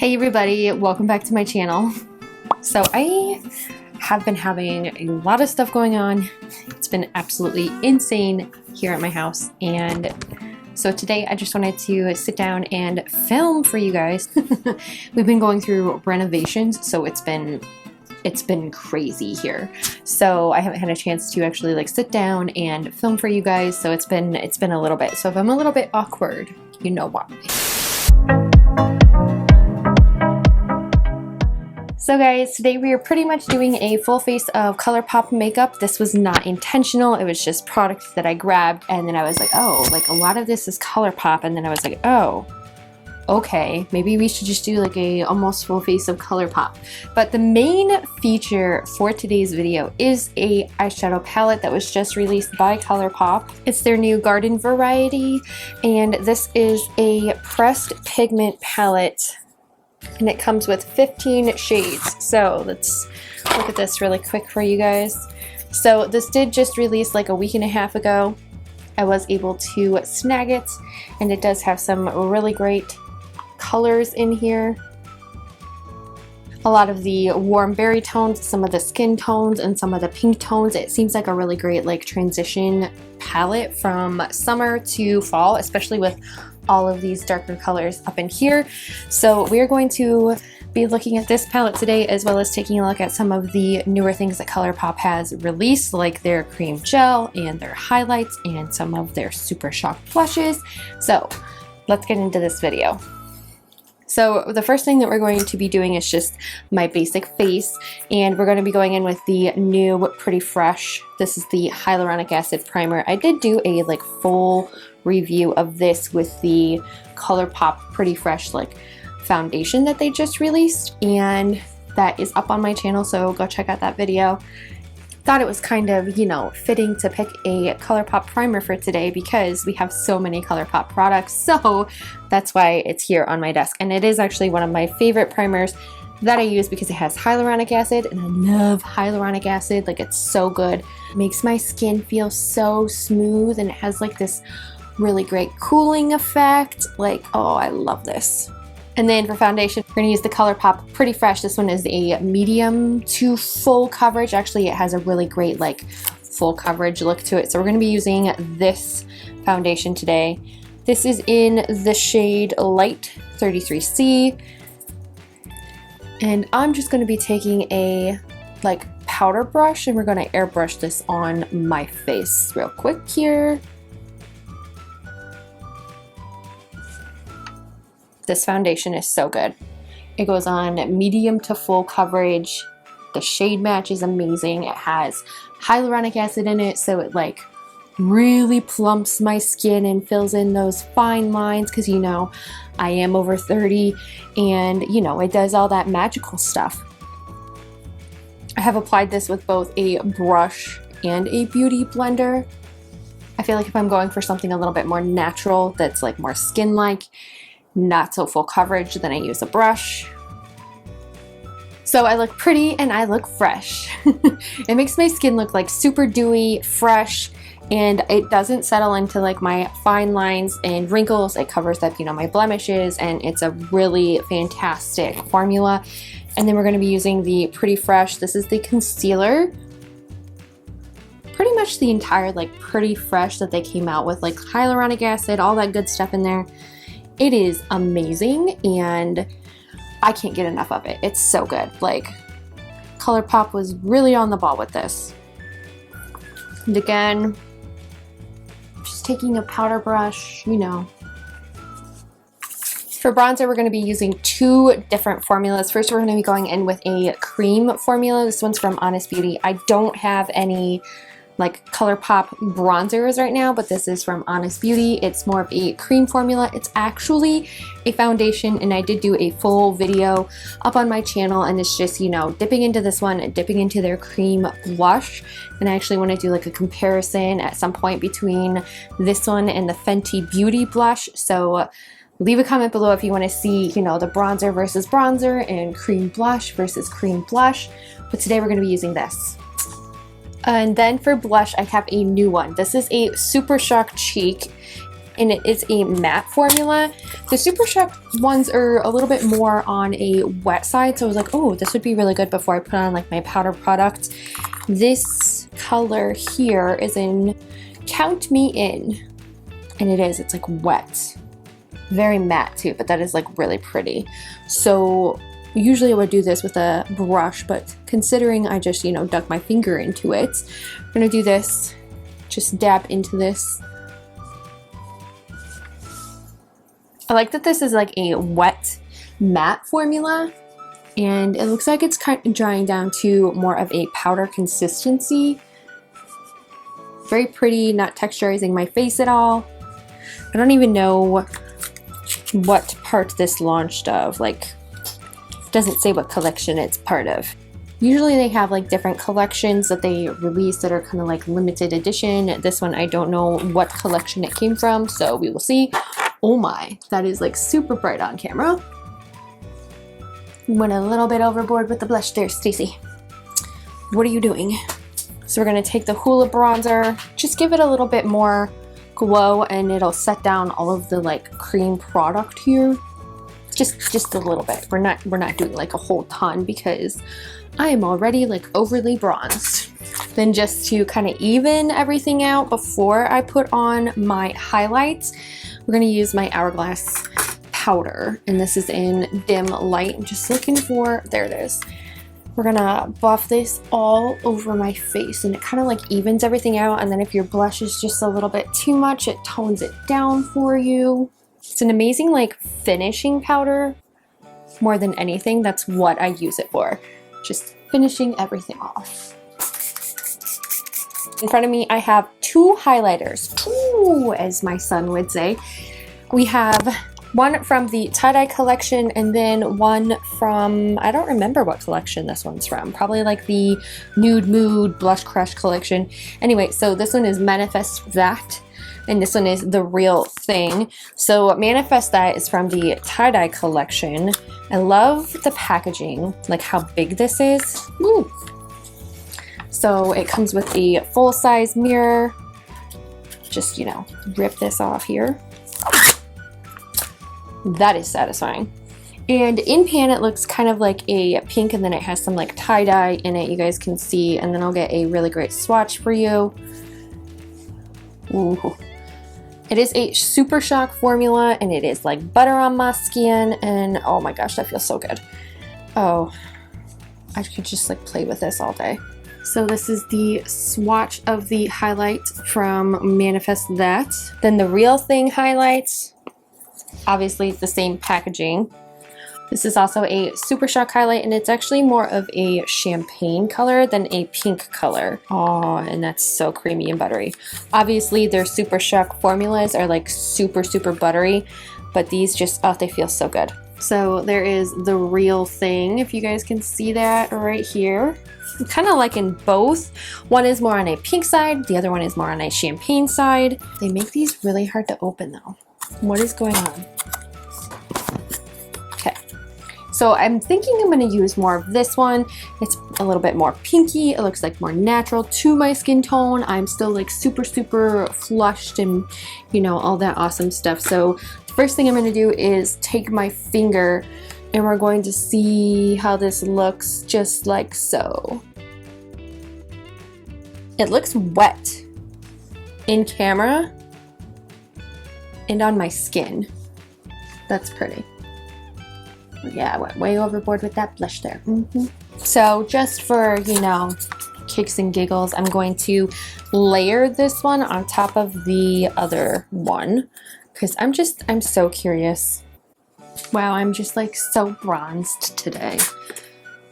Hey everybody, welcome back to my channel. So I have been having a lot of stuff going on. It's been absolutely insane here at my house, and so today I just wanted to sit down and film for you guys. We've been going through renovations, so it's been crazy here. So I haven't had a chance to actually like sit down and film for you guys, so it's been a little bit. So if I'm a little bit awkward, you know why. So guys, today we are pretty much doing a full face of Colourpop makeup. This was not intentional, it was just product that I grabbed, and then I was like, oh, like a lot of this is Colourpop, and then I was like, oh, okay, maybe we should just do like a almost full face of Colourpop. But the main feature for today's video is a eyeshadow palette that was just released by Colourpop. It's their new garden variety, and this is a pressed pigment palette. And it comes with 15 shades. So let's look at this really quick for you guys. So this did just release like a week and a half ago. I was able to snag it, and it does have some really great colors in here. A lot of the warm berry tones, some of the skin tones, and some of the pink tones. It seems like a really great like transition palette from summer to fall, especially with all of these darker colors up in here. So we're going to be looking at this palette today, as well as taking a look at some of the newer things that Colourpop has released, like their cream gel and their highlights and some of their Super Shock blushes. So let's get into this video. So the first thing that we're going to be doing is just my basic face, and we're going to be going in with the new Pretty Fresh. This is the hyaluronic acid primer. I did do a like full review of this with the Colourpop Pretty Fresh like foundation that they just released, and that is up on my channel, so go check out that video. Thought it was kind of, you know, fitting to pick a Colourpop primer for today because we have so many Colourpop products, so that's why it's here on my desk. And it is actually one of my favorite primers that I use because it has hyaluronic acid, and I love hyaluronic acid. Like, it's so good. It makes my skin feel so smooth, and it has like this really great cooling effect. Like, oh, I love this. And then for foundation, we're going to use the Colourpop Pretty Fresh. This one is a medium to full coverage. Actually, it has a really great like full coverage look to it. So we're going to be using this foundation today. This is in the shade Light 33C. And I'm just going to be taking a like powder brush, and we're going to airbrush this on my face real quick here. This foundation is so good. It goes on medium to full coverage. The shade match is amazing. It has hyaluronic acid in it, so it like really plumps my skin and fills in those fine lines, because you know I am over 30, and you know it does all that magical stuff. I have applied this with both a brush and a beauty blender. I feel like if I'm going for something a little bit more natural, that's like more skin-like, not so full coverage, then I use a brush. So I look pretty and I look fresh. It makes my skin look like super dewy, fresh, and it doesn't settle into like my fine lines and wrinkles. It covers up, you know, my blemishes, and it's a really fantastic formula. And then we're going to be using the Pretty Fresh. This is the concealer. Pretty much the entire like Pretty Fresh that they came out with, like hyaluronic acid, all that good stuff in there. It is amazing, and I can't get enough of it. It's so good. Like, Colourpop was really on the ball with this. And again, just taking a powder brush, you know. For bronzer, we're going to be using two different formulas. First, we're going to be going in with a cream formula. This one's from Honest Beauty. I don't have any like Colourpop bronzers right now, but this is from Honest Beauty. It's more of a cream formula. It's actually a foundation, and I did do a full video up on my channel, and it's just, you know, dipping into this one and dipping into their cream blush. And I actually want to do like a comparison at some point between this one and the Fenty Beauty blush. So leave a comment below if you want to see, you know, the bronzer versus bronzer and cream blush versus cream blush. But today we're going to be using this. And then for blush, I have a new one. This is a Super Shock Cheek, and it is a matte formula. The Super Shock ones are a little bit more on a wet side, so I was like, oh, this would be really good before I put on like my powder product. This color here is in Count Me In, and it's like wet. Very matte too, but that is like really pretty. So usually I would do this with a brush, but considering I just, you know, dug my finger into it, I'm gonna do this, just dab into this. I like that this is like a wet matte formula, and it looks like it's kind of drying down to more of a powder consistency. Very pretty, not texturizing my face at all. I don't even know what part this launched of, like, it doesn't say what collection it's part of. Usually they have like different collections that they release that are kind of like limited edition. This one, I don't know what collection it came from, so we will see. Oh my, that is like super bright on camera. Went a little bit overboard with the blush there, Staci. What are you doing? So we're gonna take the Hoola bronzer, just give it a little bit more glow, and it'll set down all of the like cream product here. Just a little bit. We're not doing like a whole ton because I am already like overly bronzed. Then just to kind of even everything out before I put on my highlights, we're gonna use my Hourglass powder, and this is in Dim Light. I'm just looking for, there it is. We're gonna buff this all over my face, and it kind of like evens everything out, and then if your blush is just a little bit too much, it tones it down for you. It's an amazing like finishing powder more than anything. That's what I use it for, just finishing everything off. In front of me I have two highlighters, two, as my son would say. We have one from the tie-dye collection, and then one from, I don't remember what collection this one's from, probably like the Nude Mood Blush Crush collection. Anyway, so this one is Manifest That, and this one is The Real Thing. So Manifest That is from the tie-dye collection. I love the packaging, like how big this is. Woo! So it comes with a full-size mirror. Just, you know, rip this off here. That is satisfying. And in pan it looks kind of like a pink, and then it has some like tie-dye in it, you guys can see, and then I'll get a really great swatch for you. Ooh. It is a Super Shock formula, and it is like butter on my skin, and oh my gosh, that feels so good. Oh, I could just like play with this all day. So this is the swatch of the highlight from Manifest That. Then the Real Thing highlights. Obviously the same packaging. This is also a Super Shock highlight, and it's actually more of a champagne color than a pink color. Oh, and that's so creamy and buttery. Obviously their Super Shock formulas are like super buttery, but these just, oh, they feel so good. So there is the Real Thing, if you guys can see that right here. I'm kind of liking both. One is more on a pink side, the other one is more on a champagne side. They make these really hard to open though. What is going on? Okay, so I'm thinking I'm going to use more of this one. It's a little bit more pinky. It looks like more natural to my skin tone. I'm still like super flushed and, you know, all that awesome stuff. So the first thing I'm going to do is take my finger, and we're going to see how this looks, just like so. It looks wet in camera and on my skin. That's pretty. Yeah, I went way overboard with that blush there. So just for, you know, kicks and giggles, I'm going to layer this one on top of the other one, because I'm so curious. Wow, I'm just like so bronzed today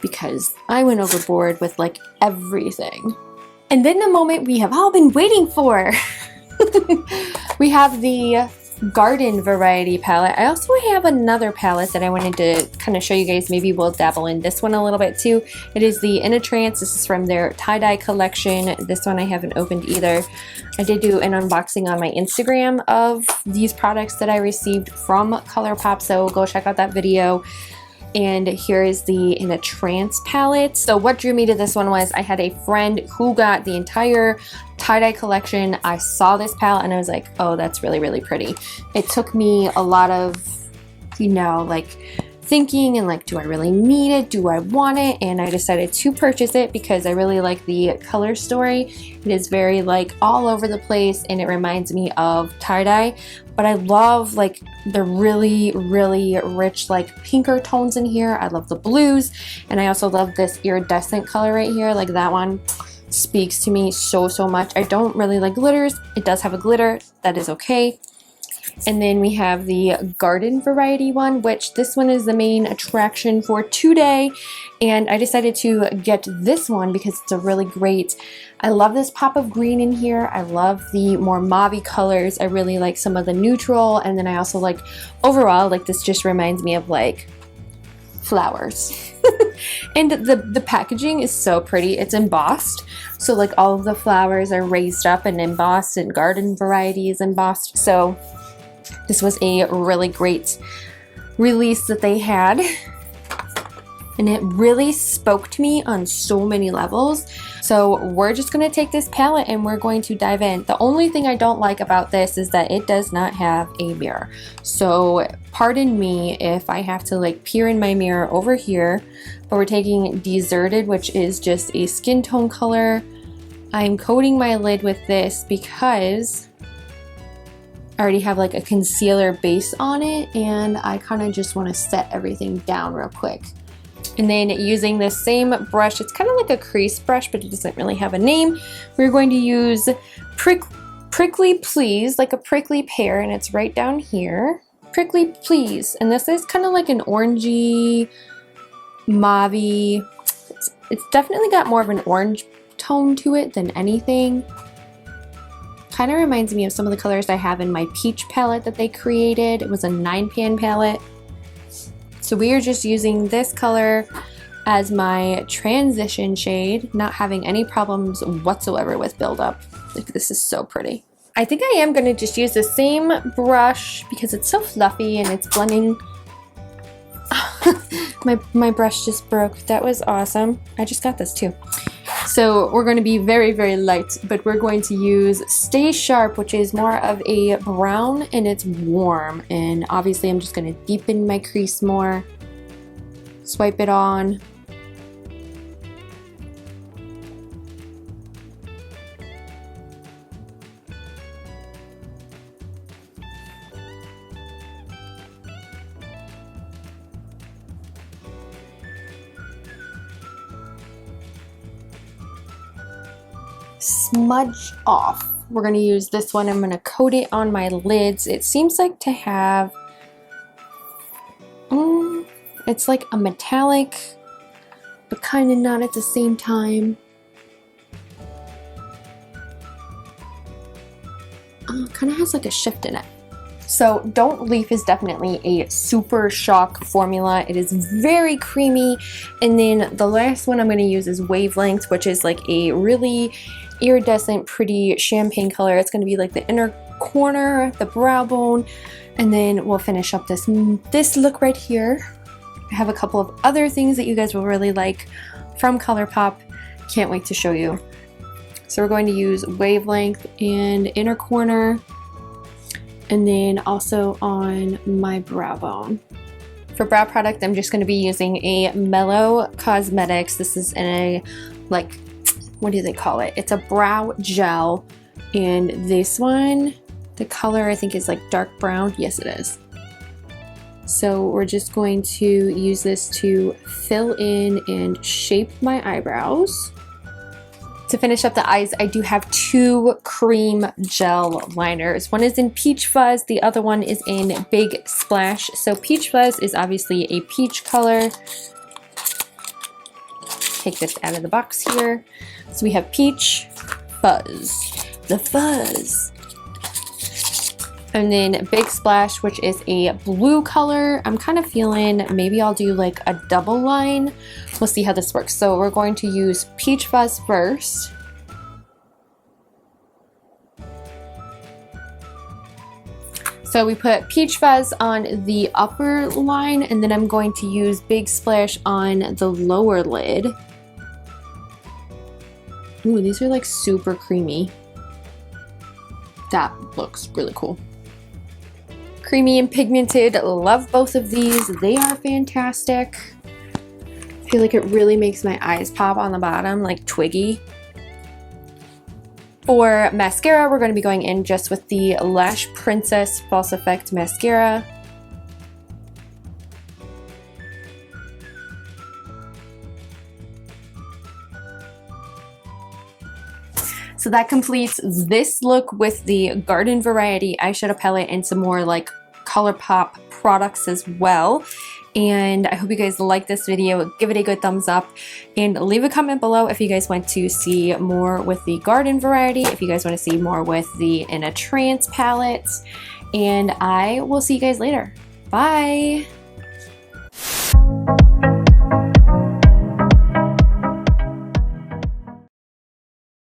because I went overboard with like everything. And then the moment we have all been waiting for. We have the Garden Variety palette. I also have another palette that I wanted to kind of show you guys. Maybe we'll dabble in this one a little bit too. It is the In a Trance. This is from their tie-dye collection. This one I haven't opened either. I did do an unboxing on my Instagram of these products that I received from Colourpop, so go check out that video. And here is the In a Trance palette. So what drew me to this one was I had a friend who got the entire tie-dye collection. I saw this palette and I was like, oh, that's really, really pretty. It took me a lot of, you know, like thinking and like, do I really need it? Do I want it? And I decided to purchase it because I really like the color story. It is very like all over the place and it reminds me of tie-dye, but I love like the really, really rich like pinker tones in here. I love the blues, and I also love this iridescent color right here. Like that one speaks to me so much. I don't really like glitters. It does have a glitter, that is okay. And then we have the garden variety one, which this one is the main attraction for today. And I decided to get this one because it's a really great, I love this pop of green in here. I love the more mauve-y colors. I really like some of the neutral. And then I also like, overall, like this just reminds me of like flowers. And the packaging is so pretty. It's embossed. So like all of the flowers are raised up and embossed, and garden variety is embossed. So this was a really great release that they had, and it really spoke to me on so many levels. So we're just going to take this palette and we're going to dive in. The only thing I don't like about this is that it does not have a mirror. So pardon me if I have to like peer in my mirror over here, but we're taking Deserted, which is just a skin tone color. I'm coating my lid with this because I already have like a concealer base on it, and I kind of just want to set everything down real quick. And then using this same brush, it's kind of like a crease brush, but it doesn't really have a name. We're going to use Prickly Please, like a prickly pear, and it's right down here. Prickly Please, and this is kind of like an orangey, mauve-y. It's definitely got more of an orange tone to it than anything. Kind of reminds me of some of the colors I have in my peach palette that they created. It was a 9-pan palette. So we are just using this color as my transition shade, not having any problems whatsoever with buildup. Like, this is so pretty. I think I am going to just use the same brush because it's so fluffy and it's blending. my brush just broke. That was awesome. I just got this too. So we're going to be very, very light, but we're going to use Stay Sharp, which is more of a brown and it's warm. And obviously I'm just going to deepen my crease more. Swipe it on. Smudge off. We're going to use this one. I'm going to coat it on my lids. It seems like to have, it's like a metallic, but kind of not at the same time. Kind of has like a shift in it. So Don't Leaf is definitely a super shock formula. It is very creamy. And then the last one I'm going to use is Wavelength, which is like a really iridescent, pretty champagne color. It's going to be like the inner corner, the brow bone, and then we'll finish up this look right here. I have a couple of other things that you guys will really like from Colourpop. Can't wait to show you. So we're going to use Wavelength and inner corner, and then also on my brow bone. For brow product, I'm just going to be using a Mellow Cosmetics. This is in a, like, what do they call it? It's a brow gel, and this one, the color I think is like dark brown. Yes, it is. So we're just going to use this to fill in and shape my eyebrows. To finish up the eyes, I do have 2 cream gel liners. One is in Peach Fuzz, the other one is in Big Splash. So Peach Fuzz is obviously a peach color. Take this out of the box here. So we have Peach Fuzz, the fuzz. And then Big Splash, which is a blue color. I'm kind of feeling maybe I'll do like a double line. We'll see how this works. So we're going to use Peach Fuzz first. So So we put Peach Fuzz on the upper line, and then I'm going to use Big Splash on the lower lid. Ooh, these are like super creamy. That looks really cool. Creamy and pigmented, love both of these. They are fantastic. I feel like it really makes my eyes pop on the bottom, like Twiggy. For mascara, we're going to be going in just with the Lash Princess False Effect Mascara. So that completes this look with the Garden Variety eyeshadow palette and some more like Colourpop products as well. And I hope you guys like this video. Give it a good thumbs up and leave a comment below if you guys want to see more with the Garden Variety, if you guys want to see more with the In a Trance palette. And I will see you guys later. Bye!